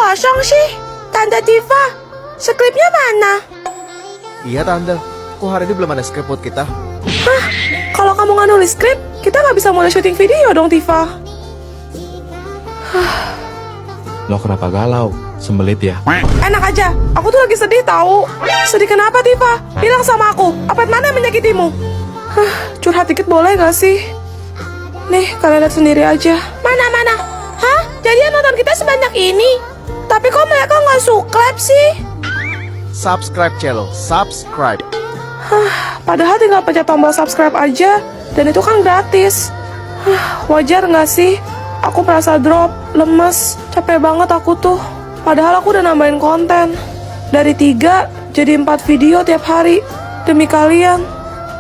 kosong sih? Tante Tifa, skripnya mana? Iya tante, kok hari ini belum ada skrip buat kita? Hah? Kalau kamu nggak nulis skrip, kita nggak bisa mulai syuting video dong, Tifa. Lo kenapa galau? Sembelit ya? Enak aja, aku tuh lagi sedih tahu. Sedih kenapa, Tifa? Bilang sama aku, apa mana yang menyakitimu? Curhat dikit boleh gak sih? Nih, kalian lihat sendiri aja. Mana? Hah? Jadi yang nonton kita sebanyak ini? Tapi kok mereka nggak subscribe sih? Subscribe Cello, subscribe. Padahal tinggal pencet tombol subscribe aja, dan itu kan gratis. Wajar nggak sih? Aku merasa drop, lemes, capek banget aku tuh. Padahal aku udah nambahin konten. Dari 3 jadi 4 video tiap hari demi kalian.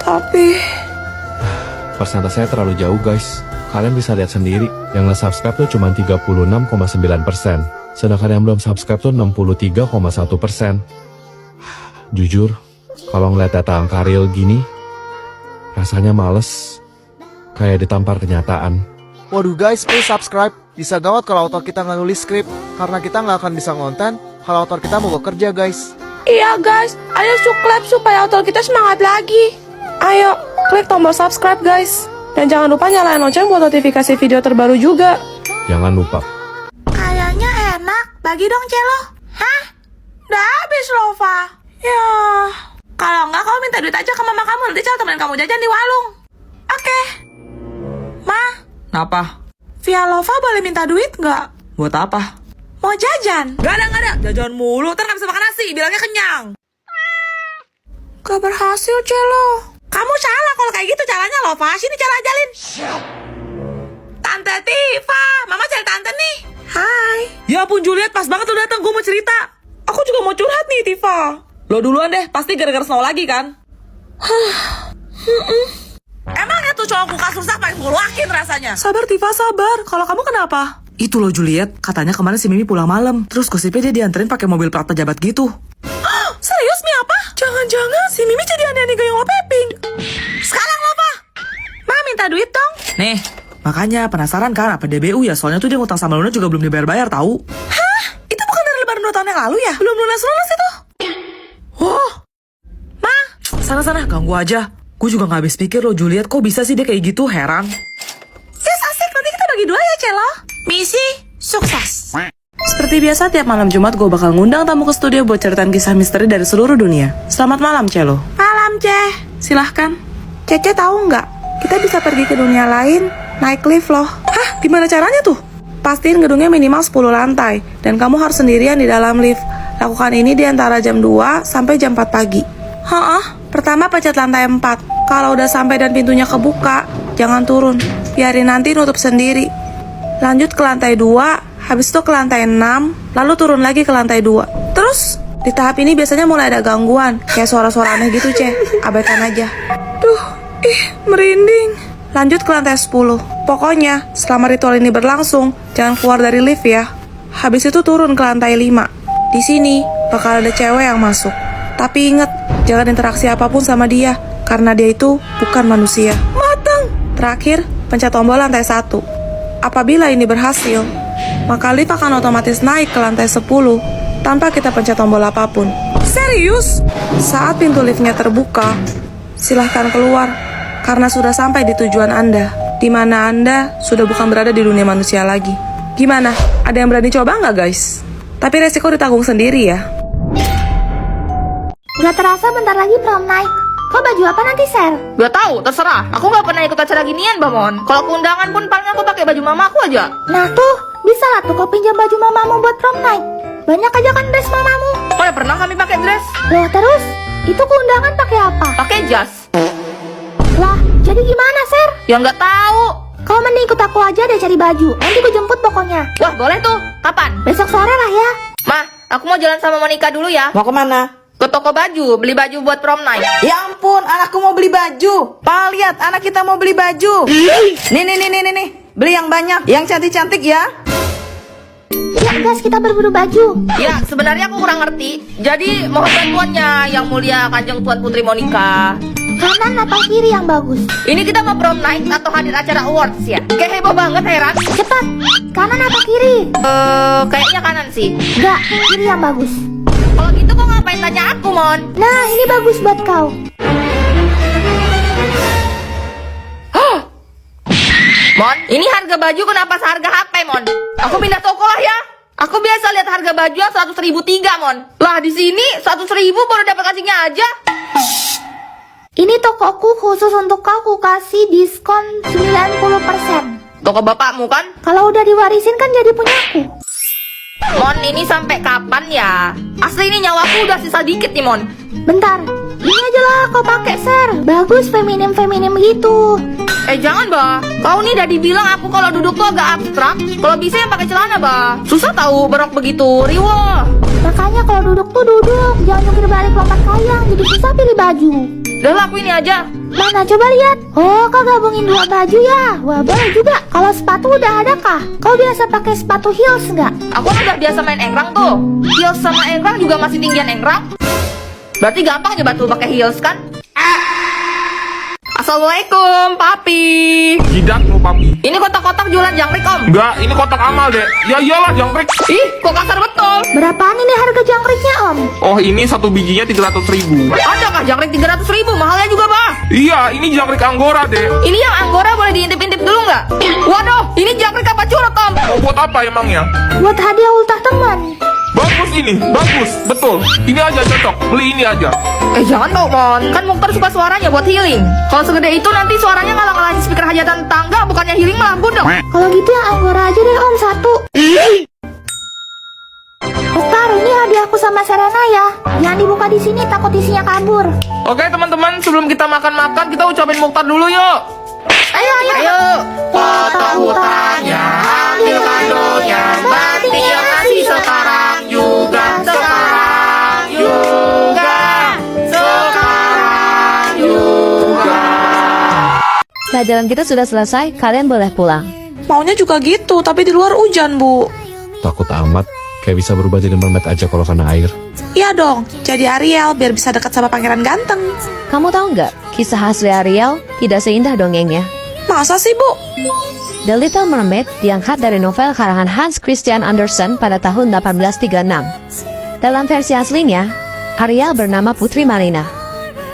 Tapi Persentasenya terlalu jauh guys. Kalian bisa lihat sendiri, yang nge-subscribe tuh cuma 36,9%. Sedangkan yang belum subscribe tuh 63,1%. Jujur, kalau ngeliat data angka real gini, rasanya males. Kayak ditampar kenyataan. Waduh guys, please subscribe. Bisa gawat kalau autor kita nggak nulis skrip, karena kita nggak akan bisa ngonten kalau autor kita mau bekerja guys. iya guys, ayo subscribe supaya autor kita semangat lagi. Ayo, klik tombol subscribe guys. Dan jangan lupa nyalain lonceng buat notifikasi video terbaru juga. Jangan lupa. Kayaknya enak, bagi dong Celo. Hah? Udah habis Lova. Ya, kalau enggak kamu minta duit aja ke mama kamu, nanti Celo temenin kamu jajan di warung. Oke. Ma, Kenapa? via Lova boleh minta duit nggak? Buat apa? Mau jajan? Gak ada. Jajan mulu, ntar gak bisa makan nasi, bilangnya kenyang. Gak berhasil Celo. Kamu salah kalau kayak gitu caranya Lova. Sini cara ajalin. Tante Tifa, mama cari tante nih. Hai. Ya ampun Juliet, pas banget lo datang, gue mau cerita. Aku juga mau curhat nih Tifa. Lo duluan deh, pasti gara-gara snow lagi kan? Emangnya tuh cowokku kasur sak paling ngeluakin rasanya. Sabar Tifa, sabar. Kalau kamu kenapa? Itu loh Juliet, katanya kemarin si Mimi pulang malam. Terus gosipnya dia dianterin pakai mobil plat pejabat gitu. Serius Mi apa? Jangan-jangan si Mimi jadi aneh-aneh gayung Opepin. Sekarang Lova, Ma minta duit dong. Nih, makanya penasaran kan apa DBU ya? Soalnya tuh dia ngutang sama Luna juga belum dibayar-bayar tahu. Hah? Itu bukan dari lebaran 2 tahun yang lalu ya? Belum lunas-lunas itu. Oh, Ma, sana-sana ganggu aja. Gue juga gak habis pikir loh Juliet, kok bisa sih dia kayak gitu, heran. yes asik. Nanti kita bagi 2 ya Celo. Misi sukses. Seperti biasa tiap malam Jumat gue bakal ngundang tamu ke studio buat ceritain kisah misteri dari seluruh dunia. Selamat malam Celo. Malam Ceh. Silahkan. Cece tahu nggak? Kita bisa pergi ke dunia lain naik lift loh. Hah? Gimana caranya tuh? Pastiin gedungnya minimal 10 lantai dan kamu harus sendirian di dalam lift. Lakukan ini di antara jam 2 sampai jam 4 pagi. Pertama pencet lantai 4. Kalau udah sampai dan pintunya kebuka, jangan turun. Biarin nanti nutup sendiri. Lanjut ke lantai 2, habis itu ke lantai 6, lalu turun lagi ke lantai 2. Terus, di tahap ini biasanya mulai ada gangguan, kayak suara-suara aneh gitu, Ceh. Abaikan aja. Merinding. Lanjut ke lantai 10. Pokoknya, selama ritual ini berlangsung, jangan keluar dari lift ya. Habis itu turun ke lantai 5. Di sini, bakal ada cewek yang masuk. Tapi inget, jangan interaksi apapun sama dia, karena dia itu bukan manusia. Matang. Terakhir, pencet tombol lantai 1. Apabila ini berhasil, maka lift akan otomatis naik ke lantai 10 tanpa kita pencet tombol apapun. Serius? Saat pintu liftnya terbuka, silahkan keluar karena sudah sampai di tujuan Anda, di mana Anda sudah bukan berada di dunia manusia lagi. Gimana? Ada yang berani coba nggak guys? Tapi resiko ditanggung sendiri ya. Gak terasa bentar lagi prom night. Kok baju apa nanti, Ser? Gak tahu, terserah. Aku gak pernah ikut acara ginian, Bamon. Kalau ke undangan pun paling aku pakai baju mamaku aja. Nah tuh, bisa lah tuh kau pinjam baju mamamu buat prom night. Banyak aja kan dress mamamu. Oh ya pernah kami pakai dress, Loh terus, itu ke undangan pakai apa? pakai jas. Lah, jadi gimana, Ser? Ya nggak tahu. Kau mending ikut aku aja deh cari baju. Nanti gue jemput pokoknya. Wah boleh tuh. Kapan? Besok sore lah ya. Ma, aku mau jalan sama Monica dulu ya. Mau kemana? Ke toko baju, beli baju buat prom night. Ya ampun, anakku mau beli baju. Pa, lihat, anak kita mau beli baju. Nih. Beli yang banyak, yang cantik-cantik ya. Ya guys, kita berburu baju. Ya, sebenarnya aku kurang ngerti. Jadi mohon bantuannya Yang Mulia Kanjeng Tuan Putri Monica. Kanan apa kiri yang bagus? Ini kita mau prom night atau hadir acara awards ya? Kayak heboh banget, heran. Cepat, kanan apa kiri? Kayaknya kanan sih. Enggak, kiri yang bagus. Kalau gitu kok ngapain tanya aku, Mon? Nah, ini bagus buat kau. Mon, ini harga baju kenapa seharga HP, Mon? Aku pindah toko lah ya. Aku biasa lihat harga baju yang 100.003, Mon. Lah di sini 100.000 baru dapat kasihnya aja. Ini tokoku khusus untuk kau, ku kasih diskon 90%. Toko bapakmu kan? Kalau udah diwarisin kan jadi punyaku. Mon, ini sampai kapan ya? Asli ini nyawaku udah sisa dikit nih, Mon. Bentar, ini aja lah kau pakai share. Bagus feminim-feminim gitu. Jangan, Bah. Kau nih udah dibilang aku kalau duduk tuh agak abstrak. Kalau bisa yang pakai celana, Bah. Susah tahu berok begitu, riwah. Makanya kalau duduk tuh duduk, jangan jungkir balik lompat kayang, jadi susah pilih baju. Udah lah, aku ini aja. Mana coba lihat. Oh, kau gabungin dua baju ya? Wah, boleh juga. Kalau sepatu udah ada kah? Kau biasa pakai sepatu heels nggak? Aku kan udah biasa main engrang tuh. Heels sama engrang juga masih tinggian engrang. Berarti gampang aja batu pakai heels kan? Assalamualaikum, Papi. Jidat lu, Papi. Ini kotak-kotak jualan jangkrik, Om. Enggak, ini kotak amal, Dek. Ya iyalah, jangkrik. Ih, kok kasar betul. Berapaan ini harga jangkriknya, Om? Oh, ini satu bijinya 300.000. Adakah jangkrik 300.000? Mahalnya juga, Bah. Iya, ini jangkrik Anggora, Dek. Ini yang Anggora boleh diintip-intip dulu nggak? Waduh, ini jangkrik apa curut, Om? Mau buat apa emangnya? Buat hadiah ultah teman. Bagus ini, bagus, betul. Ini aja cocok, beli ini aja. Jangan tau, Mon. Kan Mukhtar suka suaranya buat healing. Kalau segede itu nanti suaranya ngalah-ngalahin speaker hajatan tangga, bukannya healing malah gundeng. Kalau gitu yang Anggora aja deh, Om, satu. Mukhtar, ini hadiahku sama Serena ya. Jangan dibuka di sini, takut isinya kabur. Oke, teman-teman, sebelum kita makan-makan, kita ucapin Mukhtar dulu yuk. Ayo. Potong hutangnya, ambil kadonya, berarti yang ngasih sekarang juga. Pelajaran kita sudah selesai, kalian boleh pulang. Maunya juga gitu, tapi di luar hujan, Bu. Takut amat, kayak bisa berubah jadi mermaid aja kalau kena air. Iya dong, jadi Ariel biar bisa dekat sama pangeran ganteng. Kamu tahu nggak, kisah asli Ariel tidak seindah dongengnya. Masa sih, Bu? The Little Mermaid diangkat dari novel karangan Hans Christian Andersen pada tahun 1836. Dalam versi aslinya, Ariel bernama Putri Marina.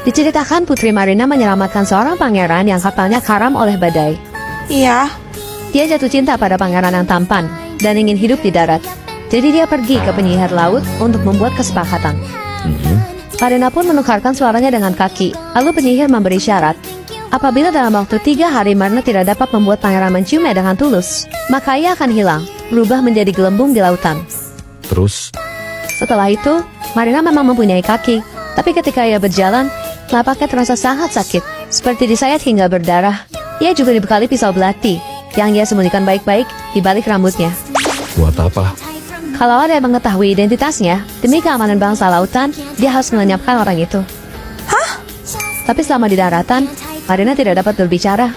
Diceritakan Putri Marina menyelamatkan seorang pangeran yang kapalnya karam oleh badai. Iya. Dia jatuh cinta pada pangeran yang tampan dan ingin hidup di darat. Jadi dia pergi ke penyihir laut untuk membuat kesepakatan. Marina pun menukarkan suaranya dengan kaki. Lalu penyihir memberi syarat. Apabila dalam waktu 3 hari Marina tidak dapat membuat pangeran menciumnya dengan tulus, maka ia akan hilang, berubah menjadi gelembung di lautan. Terus, Setelah itu, Marina memang mempunyai kaki. Tapi ketika ia berjalan, telapaknya terasa sangat sakit, seperti disayat hingga berdarah. Ia juga dibekali pisau belati, yang ia sembunyikan baik-baik di balik rambutnya. buat apa? Kalau ada yang mengetahui identitasnya, demi keamanan bangsa lautan, dia harus melenyapkan orang itu. Hah? Tapi selama di daratan, Marina tidak dapat berbicara.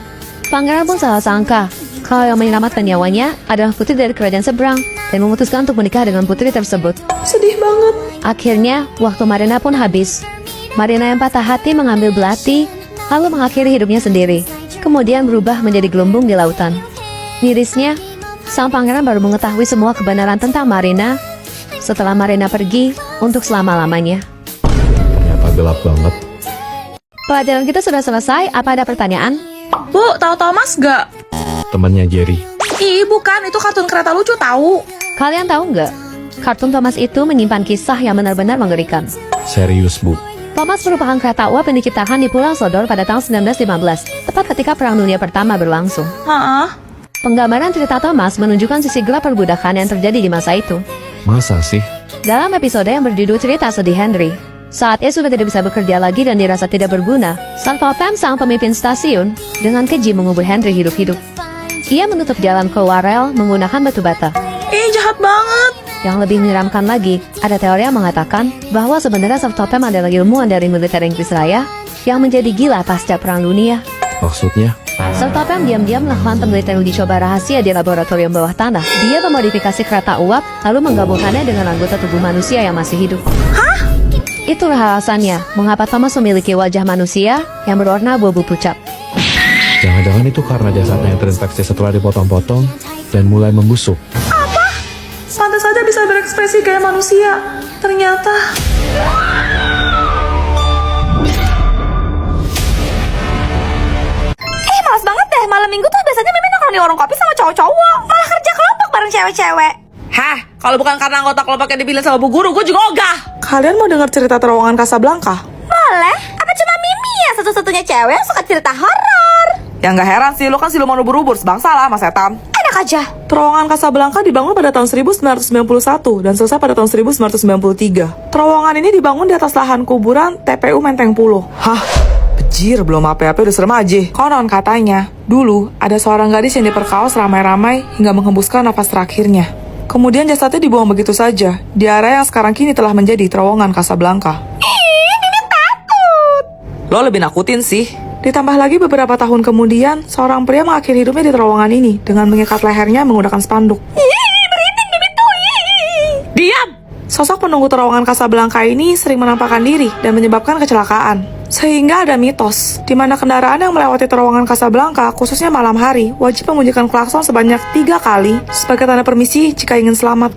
Pangeran pun salah sangka kalau yang menyelamatkan nyawanya adalah putri dari kerajaan seberang dan memutuskan untuk menikah dengan putri tersebut. Sedih banget. Akhirnya, waktu Marina pun habis. Marina yang patah hati mengambil belati, lalu mengakhiri hidupnya sendiri. Kemudian berubah menjadi gelembung di lautan. Mirisnya, sang pangeran baru mengetahui semua kebenaran tentang Marina setelah Marina pergi untuk selama-lamanya. Ternyata gelap banget. Pelajaran kita sudah selesai, apa ada pertanyaan? Bu, tahu Thomas gak? Temannya Jerry. Ih, bukan. Itu kartun kereta lucu tahu. Kalian tahu nggak? Kartun Thomas itu menyimpan kisah yang benar-benar mengerikan. Serius, Bu. Thomas merupakan kereta uap yang diciptakan di Pulau Sodor pada tahun 1915, tepat ketika Perang Dunia Pertama berlangsung. Hah? Penggambaran cerita Thomas menunjukkan sisi gelap perbudakan yang terjadi di masa itu. Masa sih? Dalam episode yang berjudul Cerita Sedih Henry, saat ia sudah tidak bisa bekerja lagi dan dirasa tidak berguna, Sang Totem, sang pemimpin stasiun, dengan keji mengubur Henry hidup-hidup. Ia menutup jalan keluar rel menggunakan batu bata. Ih, jahat banget. Yang lebih menyeramkan lagi, ada teori yang mengatakan bahwa sebenarnya Sang Totem adalah ilmuwan dari militer Inggris Raya yang menjadi gila pasca Perang Dunia. Maksudnya? Sang Totem diam-diam melakukan penelitian uji coba rahasia di laboratorium bawah tanah. Dia memodifikasi kereta uap, lalu menggabungkannya dengan anggota tubuh manusia yang masih hidup. Itulah alasannya mengapa Thomas memiliki wajah manusia yang berwarna abu-abu pucat. Jangan-jangan itu karena jasadnya yang terinfeksi setelah dipotong-potong dan mulai membusuk. Pantas saja bisa berekspresi kayak manusia. Ternyata... Males banget deh, malam minggu tuh biasanya Mimin nongkrong di warung kopi sama cowok-cowok. Malah kerja kelompok bareng cewek-cewek. Hah, kalau bukan karena anggota kelompok yang dipilih sama Bu Guru, gue juga ogah. Kalian mau dengar cerita terowongan Casablanca? Boleh? Apa cuma Mimi ya satu-satunya cewek yang suka cerita horor? Ya nggak heran sih, lo kan siluman ubur-ubur, sebangsa lah sama setan. Enak aja. Terowongan Casablanca dibangun pada tahun 1991 dan selesai pada tahun 1993. Terowongan ini dibangun di atas lahan kuburan TPU Menteng Pulo. Hah? Bejir, belum apa-apa udah serem aja. Konon katanya, dulu ada seorang gadis yang diperkaos ramai-ramai hingga menghembuskan nafas terakhirnya. Kemudian jasadnya dibuang begitu saja di area yang sekarang kini telah menjadi terowongan Casablanca. Mimin takut. Lo lebih nakutin sih. Ditambah lagi beberapa tahun kemudian, seorang pria mengakhiri hidupnya di terowongan ini dengan mengikat lehernya menggunakan spanduk. Merinding Mimin tuh. Diam! Sosok penunggu terowongan Casablanca ini sering menampakkan diri dan menyebabkan kecelakaan. Sehingga ada mitos, di mana kendaraan yang melewati terowongan Casablanca, khususnya malam hari, wajib membunyikan klakson sebanyak 3 kali sebagai tanda permisi jika ingin selamat.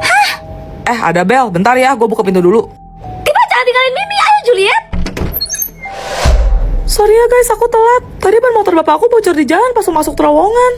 Hah? Ada bel, bentar ya, gue buka pintu dulu. Tiba jangan tinggalin Mimi, ayo Juliet. Sorry ya guys, aku telat. Tadi ban motor bapak aku bocor di jalan pas masuk terowongan.